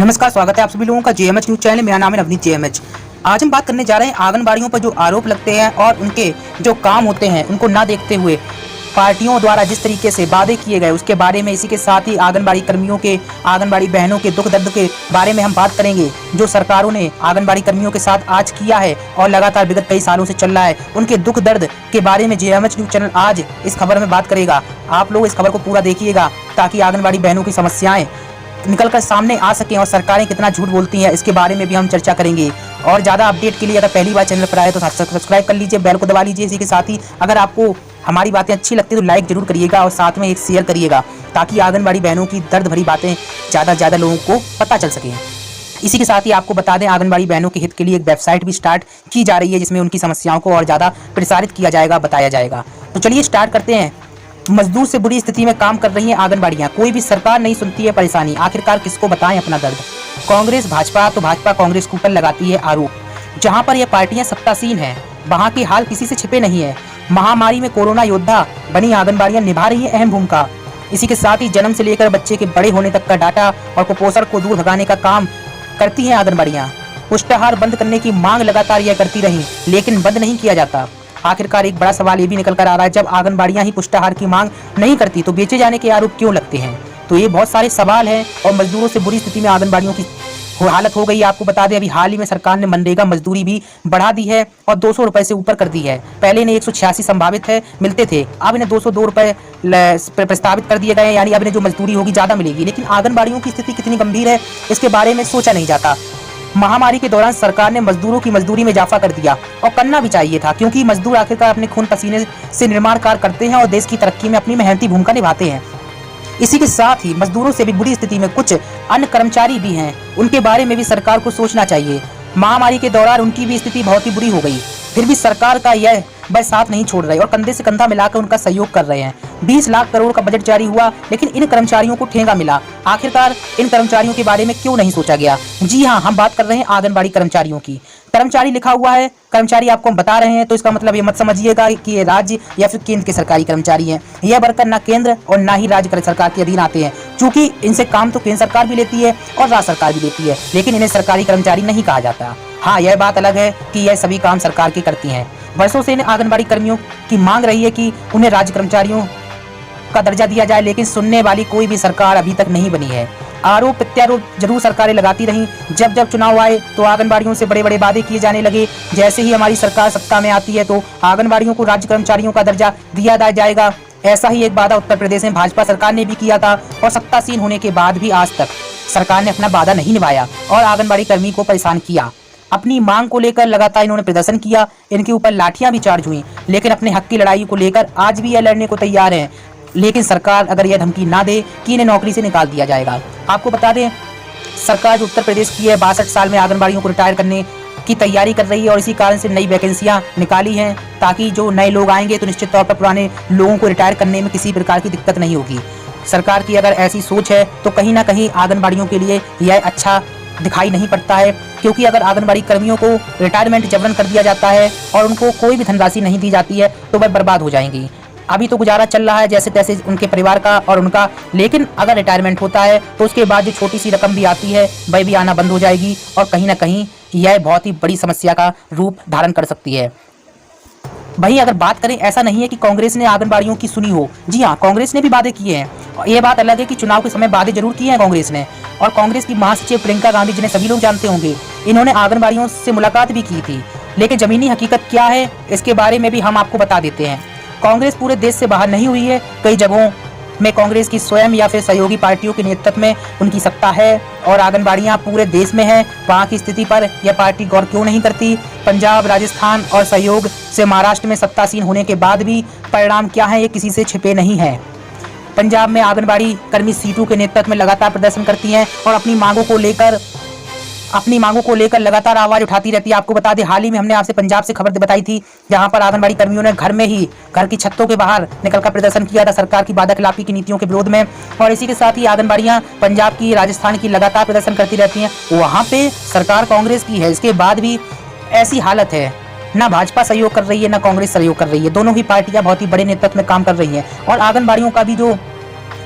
नमस्कार, स्वागत है आप सभी लोगों का जेएमएच न्यूज चैनल। मेरा नाम है नवनीत जेएमएच। आज हम बात करने जा रहे हैं आंगनबाड़ियों पर जो आरोप लगते हैं और उनके जो काम होते हैं उनको ना देखते हुए पार्टियों द्वारा जिस तरीके से वादे किए गए उसके बारे में। इसी के साथ ही आंगनबाड़ी कर्मियों के, आंगनबाड़ी बहनों के दुख दर्द के बारे में हम बात करेंगे, जो सरकारों ने आंगनबाड़ी कर्मियों के साथ आज किया है और लगातार विगत कई सालों से चल रहा है। उनके दुख दर्द के बारे में जेएमएच न्यूज चैनल आज इस खबर में बात करेगा। आप लोग इस खबर को पूरा देखिएगा ताकि आंगनबाड़ी बहनों की समस्याएं निकलकर सामने आ सकें और सरकारें कितना झूठ बोलती हैं इसके बारे में भी हम चर्चा करेंगे। और ज़्यादा अपडेट के लिए अगर पहली बार चैनल पर आए तो सब्सक्राइब कर लीजिए, बेल को दबा लीजिए। इसी के साथ ही अगर आपको हमारी बातें अच्छी लगती है तो लाइक जरूर करिएगा और साथ में एक शेयर करिएगा ताकि आंगनबाड़ी बहनों की दर्द भरी बातें ज़्यादा से ज़्यादा लोगों को पता चल सकें। इसी के साथ ही आपको बता दें, आंगनबाड़ी बहनों के हित के लिए एक वेबसाइट भी स्टार्ट की जा रही है जिसमें उनकी समस्याओं को और ज़्यादा प्रसारित किया जाएगा, बताया जाएगा। तो चलिए स्टार्ट करते हैं। मजदूर से बुरी स्थिति में काम कर रही हैं आंगनबाड़ियां, कोई भी सरकार नहीं सुनती है परेशानी, आखिरकार किसको बताएं अपना दर्द। कांग्रेस भाजपा तो भाजपा कांग्रेस के ऊपर लगाती है आरोप। जहां पर ये पार्टियां सत्तासीन हैं वहां के हाल किसी से छिपे नहीं है। महामारी में कोरोना योद्धा बनी आंगनबाड़ियां निभा रही है अहम भूमिका। इसी के साथ ही जन्म से लेकर बच्चे के बड़े होने तक का डाटा और कुपोषण को दूर भगाने का काम करती हैं आंगनबाड़ियां। पुष्टाहार बंद करने की मांग लगातार यह करती रही लेकिन बंद नहीं किया जाता। आखिरकार एक बड़ा सवाल ये भी निकल कर आ रहा है, जब आंगनबाड़ियां ही पुष्टाहार की मांग नहीं करती तो बेचे जाने के आरोप क्यों लगते हैं। तो ये बहुत सारे सवाल हैं। और मजदूरों से बुरी स्थिति में आंगनबाड़ियों की हालत हो गई। आपको बता दें, अभी हाल ही में सरकार ने मनरेगा मजदूरी भी बढ़ा दी है और 200 रुपए से ऊपर कर दी है। पहले इन्हें 186 संभावित है मिलते थे, अब इन्हें 202 रुपए प्रस्तावित कर दिए गए हैं, यानी अब इन्हें जो मजदूरी होगी ज़्यादा मिलेगी। लेकिन आंगनबाड़ियों की स्थिति कितनी गंभीर है इसके बारे में सोचा नहीं जाता। महामारी के दौरान सरकार ने मजदूरों की मजदूरी में इजाफा कर दिया और करना भी चाहिए था, क्योंकि मजदूर आखिरकार अपने खून पसीने से निर्माण कार्य करते हैं और देश की तरक्की में अपनी मेहनती भूमिका निभाते हैं। इसी के साथ ही मजदूरों से भी बुरी स्थिति में कुछ अन्य कर्मचारी भी हैं, उनके बारे में भी सरकार को सोचना चाहिए। महामारी के दौरान उनकी भी स्थिति बहुत ही बुरी हो गई, फिर भी सरकार का यह वह साथ नहीं छोड़ रहे और कंधे से कंधा मिलाकर उनका सहयोग कर रहे हैं। 20 लाख करोड़ का बजट जारी हुआ लेकिन इन कर्मचारियों को ठेंगा मिला। आखिरकार इन कर्मचारियों के बारे में क्यों नहीं सोचा गया। जी हाँ, हम बात कर रहे हैं आंगनबाड़ी कर्मचारियों की। कर्मचारी लिखा हुआ है, कर्मचारी आपको हम बता रहे हैं, तो इसका मतलब ये मत समझिएगा कि ये राज्य या फिर केंद्र के सरकारी कर्मचारी हैं। यह वर्कर ना केंद्र और ना ही राज्य सरकार के अधीन आते हैं, क्योंकि इनसे काम तो केंद्र सरकार भी लेती है और राज्य सरकार भी लेती है, लेकिन इन्हें सरकारी कर्मचारी नहीं कहा जाता। हाँ, यह बात अलग है कि यह सभी काम सरकार की करती हैं। वर्षों से इन्हें आंगनबाड़ी कर्मियों की मांग रही है कि उन्हें राज्य कर्मचारियों का दर्जा दिया जाए, लेकिन सुनने वाली कोई भी सरकार अभी तक नहीं बनी है। आरोप प्रत्यारोप जरूर सरकारें लगाती रहीं। जब जब चुनाव आए तो आंगनबाड़ियों से बड़े बड़े वादे किए जाने लगे। जैसे ही हमारी सरकार सत्ता में आती है तो आंगनबाड़ियों को राज्य कर्मचारियों का दर्जा दिया जाएगा। ऐसा ही एक वादा उत्तर प्रदेश में भाजपा सरकार ने भी किया था और सत्तासीन होने के बाद भी आज तक सरकार ने अपना वादा नहीं निभाया और आंगनबाड़ी कर्मी को परेशान किया। अपनी मांग को लेकर लगातार इन्होंने प्रदर्शन किया, इनके ऊपर लाठियां भी चार्ज हुई, लेकिन अपने हक की लड़ाई को लेकर आज भी यह लड़ने को तैयार हैं। लेकिन सरकार अगर यह धमकी ना दे कि इन्हें नौकरी से निकाल दिया जाएगा। आपको बता दें, सरकार जो उत्तर प्रदेश की है 62 साल में आंगनबाड़ियों को रिटायर करने की तैयारी कर रही है और इसी कारण से नई वैकेंसियां निकाली हैं ताकि जो नए लोग आएंगे तो निश्चित तौर पर पुराने लोगों को रिटायर करने में किसी प्रकार की दिक्कत नहीं होगी। सरकार की अगर ऐसी सोच है तो कहीं ना कहीं आंगनबाड़ियों के लिए यह अच्छा दिखाई नहीं पड़ता है, क्योंकि अगर आंगनबाड़ी कर्मियों को रिटायरमेंट जबरन कर दिया जाता है और उनको कोई भी धनराशि नहीं दी जाती है तो वह बर्बाद हो जाएंगी। अभी तो गुजारा चल रहा है जैसे तैसे उनके परिवार का और उनका, लेकिन अगर रिटायरमेंट होता है तो उसके बाद जो छोटी सी रकम भी आती है वह भी आना बंद हो जाएगी और कहीं ना कहीं यह बहुत ही बड़ी समस्या का रूप धारण कर सकती है। वहीं अगर बात करें, ऐसा नहीं है कि कांग्रेस ने आंगनबाड़ियों की सुनी हो। जी हाँ, कांग्रेस ने भी वादे किए हैं और यह बात अलग है कि चुनाव के समय वादे जरूर किए हैं कांग्रेस ने। और कांग्रेस की महासचिव प्रियंका गांधी, जिन्हें सभी लोग जानते होंगे, इन्होंने आंगनबाड़ियों से मुलाकात भी की थी। लेकिन जमीनी हकीकत क्या है इसके बारे में भी हम आपको बता देते हैं। कांग्रेस पूरे देश से बाहर नहीं हुई है। कई जगहों में कांग्रेस की स्वयं या फिर सहयोगी पार्टियों के नेतृत्व में उनकी सत्ता है और आंगनबाड़ियां पूरे देश में हैं। वहां की स्थिति पर यह पार्टी गौर क्यों नहीं करती। पंजाब, राजस्थान और सहयोग से महाराष्ट्र में सत्तासीन होने के बाद भी परिणाम क्या है ये किसी से छिपे नहीं है। पंजाब में आंगनबाड़ी कर्मी सीटू के नेतृत्व में लगातार प्रदर्शन करती हैं और अपनी मांगों को लेकर लगातार आवाज उठाती रहती है। आपको बता दें, हाल ही में हमने आपसे पंजाब से खबर बताई थी जहां पर आंगनबाड़ी कर्मियों ने घर की छतों के बाहर निकलकर प्रदर्शन किया था सरकार की वादा खिलाफी की नीतियों के विरोध में। और इसी के साथ ही आंगनबाड़ियां पंजाब की, राजस्थान की लगातार प्रदर्शन करती रहती हैं। वहां पे सरकार कांग्रेस की है, इसके बाद भी ऐसी हालत है, ना भाजपा सहयोग कर रही है ना कांग्रेस सहयोग कर रही है। दोनों ही पार्टियां बहुत ही बड़े नेतृत्व में काम कर रही हैं और आंगनबाड़ियों का भी जो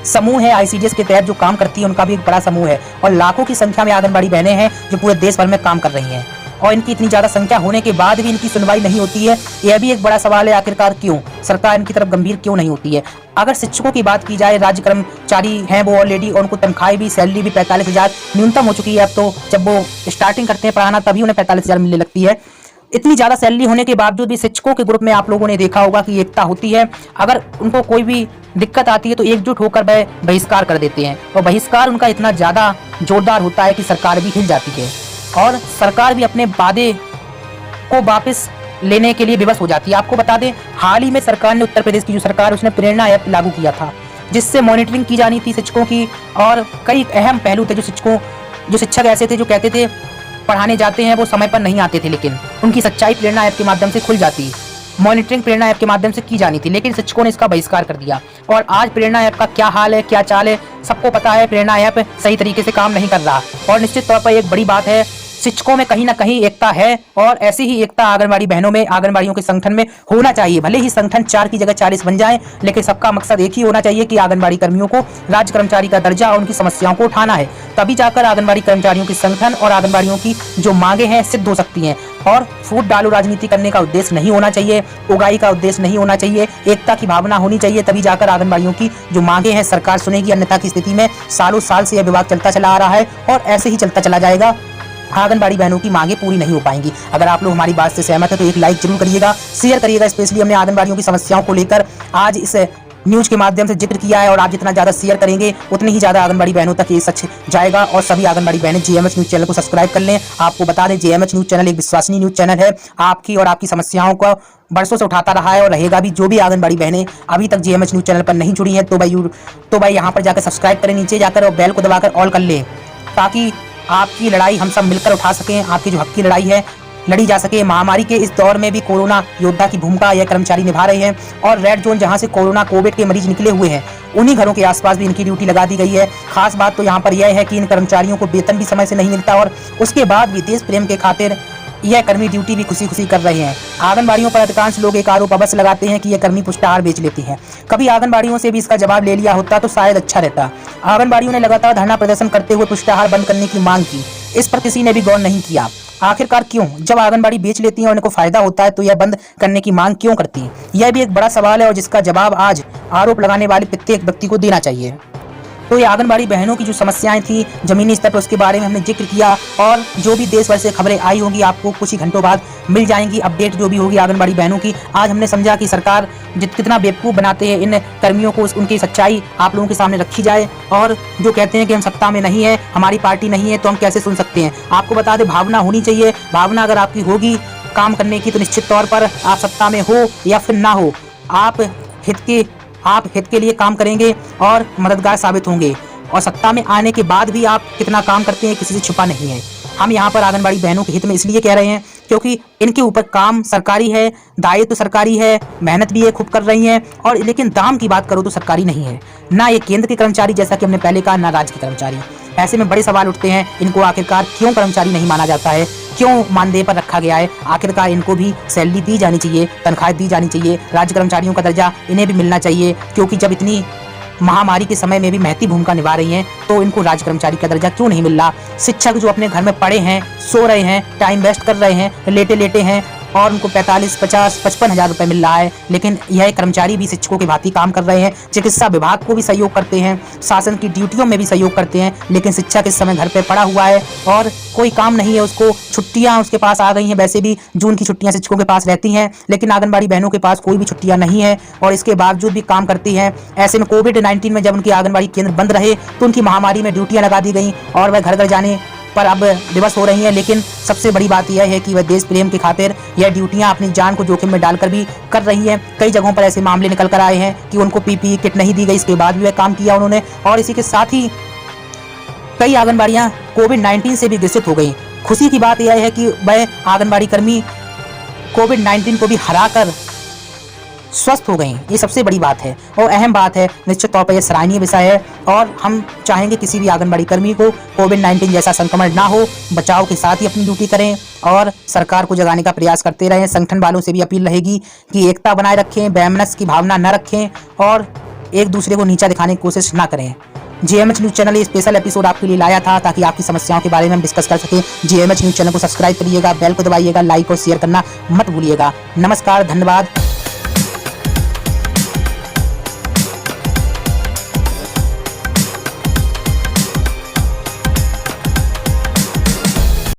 समूह है आईसीडीएस के तहत जो काम करती है उनका भी एक बड़ा समूह है और लाखों की संख्या में आंगनबाड़ी बहनें हैं जो पूरे देश भर में काम कर रही हैं और इनकी इतनी ज़्यादा संख्या होने के बाद भी इनकी सुनवाई नहीं होती है। यह भी एक बड़ा सवाल है, आखिरकार क्यों सरकार इनकी तरफ गंभीर क्यों नहीं होती है। अगर शिक्षकों की बात की जाए, राज्य कर्मचारी हैं वो ऑलरेडी और उनको तनख्वाही भी सैलरी भी 45,000 न्यूनतम हो चुकी है। अब तो जब वो स्टार्टिंग करते हैं पढ़ाना तभी उन्हें 45,000 मिलने लगती है। इतनी ज़्यादा सैलरी होने के बावजूद भी शिक्षकों के ग्रुप में आप लोगों ने देखा होगा कि एकता होती है। अगर उनको कोई भी दिक्कत आती है तो एकजुट होकर वह बहिष्कार कर देते हैं और बहिष्कार उनका इतना ज़्यादा जोरदार होता है कि सरकार भी हिल जाती है और सरकार भी अपने वादे को वापस लेने के लिए विवश हो जाती है। आपको बता दें, हाल ही में सरकार ने, उत्तर प्रदेश की जो सरकार, उसने प्रेरणा ऐप लागू किया था जिससे मॉनिटरिंग की जानी थी शिक्षकों की और कई अहम पहलू थे। जो शिक्षक ऐसे थे जो कहते थे पढ़ाने जाते हैं वो समय पर नहीं आते थे, लेकिन उनकी सच्चाई प्रेरणा ऐप के माध्यम से खुल जाती। मॉनिटरिंग प्रेरणा ऐप के माध्यम से की जानी थी, लेकिन शिक्षकों ने इसका बहिष्कार कर दिया और आज प्रेरणा ऐप का क्या हाल है, क्या चाल है, सबको पता है। प्रेरणा ऐप सही तरीके से काम नहीं कर रहा और निश्चित तौर पर एक बड़ी बात है, शिक्षकों में कहीं ना कहीं एकता है और ऐसी ही एकता आंगनबाड़ी बहनों में, आंगनबाड़ियों के संगठन में होना चाहिए। भले ही संगठन 4 की जगह 40 बन जाए, लेकिन सबका मकसद एक ही होना चाहिए कि आंगनबाड़ी कर्मियों को राज्य कर्मचारी का दर्जा और उनकी समस्याओं को उठाना है। तभी जाकर आंगनबाड़ी कर्मचारियों के संगठन और आंगनबाड़ियों की जो मांगे हैं सिद्ध हो सकती हैं। और फूट डालो राजनीति करने का उद्देश्य नहीं होना चाहिए, उगाई का उद्देश्य नहीं होना चाहिए, एकता की भावना होनी चाहिए। तभी जाकर आंगनबाड़ियों की जो मांगे हैं सरकार सुनेगी, अन्यथा की स्थिति में सालों साल से यह विवाद चलता चला आ रहा है और ऐसे ही चलता चला जाएगा। आंगनबाड़ी बहनों की मांगे पूरी नहीं हो पाएंगी। अगर आप लोग हमारी बात से सहमत है तो एक लाइक जरूर करिएगा, शेयर करिएगा। स्पेशली हमने आंगनबाड़ियों की समस्याओं को लेकर आज इस न्यूज़ के माध्यम से जिक्र किया है और आप जितना ज़्यादा शेयर करेंगे उतनी ही ज़्यादा आंगनबाड़ी बहनों तक ये सच जाएगा। और सभी आंगनबाड़ी बहनें जेएमएच न्यूज़ चैनल को सब्सक्राइब कर लें। आपको बता दें, जेएमएच न्यूज़ चैनल एक विश्वसनीय न्यूज़ चैनल है, आपकी और आपकी समस्याओं को बरसों से उठाता रहा है और रहेगा भी। जो भी आंगनबाड़ी बहनें अभी तक जेएमएच न्यूज़ चैनल पर नहीं जुड़ी हैं तो भाई यहाँ पर जाकर सब्सक्राइब करें, नीचे जाकर और बेल को दबाकर ऑल कर लें, ताकि आपकी लड़ाई हम सब मिलकर उठा सकें। आपकी जो हक की लड़ाई है लड़ी जा सके। महामारी के इस दौर में भी कोरोना योद्धा की भूमिका यह कर्मचारी निभा रहे हैं और रेड जोन जहां से कोविड के मरीज निकले हुए हैं उन्हीं घरों के आसपास भी इनकी ड्यूटी लगा दी गई है। खास बात तो यहाँ पर यह है कि इन कर्मचारियों को वेतन भी समय से नहीं मिलता और उसके बाद भी देश प्रेम के खातिर यह कर्मी ड्यूटी भी खुशी खुशी कर रहे हैं। आंगनबाड़ियों पर अधिकांश लोग एक आरोप अवश्य लगाते हैं कि यह कर्मी पुष्टाहार बेच लेती हैं। कभी आंगनबाड़ियों से भी इसका जवाब ले लिया होता तो शायद अच्छा रहता। आंगनबाड़ियों ने लगातार धरना प्रदर्शन करते हुए पुष्टाहार बंद करने की मांग की, इस पर किसी ने भी गौर नहीं किया। आखिरकार क्यों? जब आंगनबाड़ी बेच लेती हैं और उनको फायदा होता है तो यह बंद करने की मांग क्यों करती हैं? यह भी एक बड़ा सवाल है और जिसका जवाब आज आरोप लगाने वाले प्रत्येक व्यक्ति को देना चाहिए। तो ये आंगनबाड़ी बहनों की जो समस्याएं थी जमीनी स्तर पर, उसके बारे में हमने जिक्र किया और जो भी देश भर से खबरें आई होंगी आपको कुछ ही घंटों बाद मिल जाएंगी। अपडेट जो भी होगी आंगनबाड़ी बहनों की, आज हमने समझा कि सरकार कितना बेवकूफ़ बनाते हैं इन कर्मियों को, उनकी सच्चाई आप लोगों के सामने रखी जाए। और जो कहते हैं कि हम सत्ता में नहीं है, हमारी पार्टी नहीं है, तो हम कैसे सुन सकते हैं? आपको बता दें, भावना होनी चाहिए। भावना अगर आपकी होगी काम करने की तो निश्चित तौर पर आप सत्ता में हो या फिर ना हो, आप हित के लिए काम करेंगे और मददगार साबित होंगे। और सत्ता में आने के बाद भी आप कितना काम करते हैं किसी से छुपा नहीं है। हम यहाँ पर आंगनबाड़ी बहनों के हित में इसलिए कह रहे हैं क्योंकि इनके ऊपर काम सरकारी है, दायित्व सरकारी है, मेहनत भी ये खूब कर रही हैं और लेकिन दाम की बात करो तो सरकारी नहीं है। ना ये केंद्र के कर्मचारी जैसा कि हमने पहले कहा, ना राज्य के कर्मचारी। ऐसे में बड़े सवाल उठते हैं, इनको आखिरकार क्यों कर्मचारी नहीं माना जाता है, क्यों मानदेय पर रखा गया है? आखिरकार इनको भी सैलरी दी जानी चाहिए, तनख्वाह दी जानी चाहिए, राज्य कर्मचारियों का दर्जा इन्हें भी मिलना चाहिए। क्योंकि जब इतनी महामारी के समय में भी महती भूमिका निभा रही हैं तो इनको राज्य कर्मचारी का दर्जा क्यों नहीं मिल रहा? शिक्षक जो अपने घर में पड़े हैं, सो रहे हैं, टाइम वेस्ट कर रहे हैं, लेटे हैं और उनको 45, 50, 55 हज़ार रुपये मिल रहा है, लेकिन यह कर्मचारी भी शिक्षकों की भांति काम कर रहे हैं। चिकित्सा विभाग को भी सहयोग करते हैं, शासन की ड्यूटियों में भी सहयोग करते हैं, लेकिन शिक्षक इस समय घर पे पड़ा हुआ है और कोई काम नहीं है उसको। छुट्टियां उसके पास आ गई हैं, वैसे भी जून की छुट्टियां शिक्षकों के पास रहती हैं, लेकिन आंगनबाड़ी बहनों के पास कोई भी छुट्टियां नहीं है और इसके बावजूद भी काम करती हैं। ऐसे में कोविड-19 में जब उनकी आंगनबाड़ी केंद्र बंद रहे तो उनकी महामारी में ड्यूटियाँ लगा दी गई और वह घर घर जाने पर अब दिवस हो रही हैं। लेकिन सबसे बड़ी बात यह है कि वह देश प्रेम के खातिर यह ड्यूटियां अपनी जान को जोखिम में डालकर भी कर रही हैं। कई जगहों पर ऐसे मामले निकल कर आए हैं कि उनको पीपीई किट नहीं दी गई, इसके बाद भी वह काम किया उन्होंने। और इसी के साथ ही कई आंगनबाड़ियां कोविड-19 से भी ग्रसित हो गई। खुशी की बात यह है कि वह आंगनबाड़ी कर्मी कोविड-19 को भी हराकर स्वस्थ हो गई। ये सबसे बड़ी बात है और अहम बात है। निश्चित तौर पर यह सराहनीय विषय है और हम चाहेंगे किसी भी आंगनबाड़ी कर्मी को कोविड-19 जैसा संक्रमण ना हो, बचाव के साथ ही अपनी ड्यूटी करें और सरकार को जगाने का प्रयास करते रहें। संगठन वालों से भी अपील रहेगी कि एकता बनाए रखें, वैमनस्य की भावना न रखें और एक दूसरे को नीचा दिखाने की कोशिश ना करें। जीएमएच न्यूज़ चैनल ये स्पेशल एपिसोड आपके लिए लाया था ताकि आपकी समस्याओं के बारे में हम डिस्कस कर सकें। जीएमएच न्यूज़ चैनल को सब्सक्राइब करिएगा, बेल को दबाइएगा, लाइक और शेयर करना मत भूलिएगा। नमस्कार, धन्यवाद।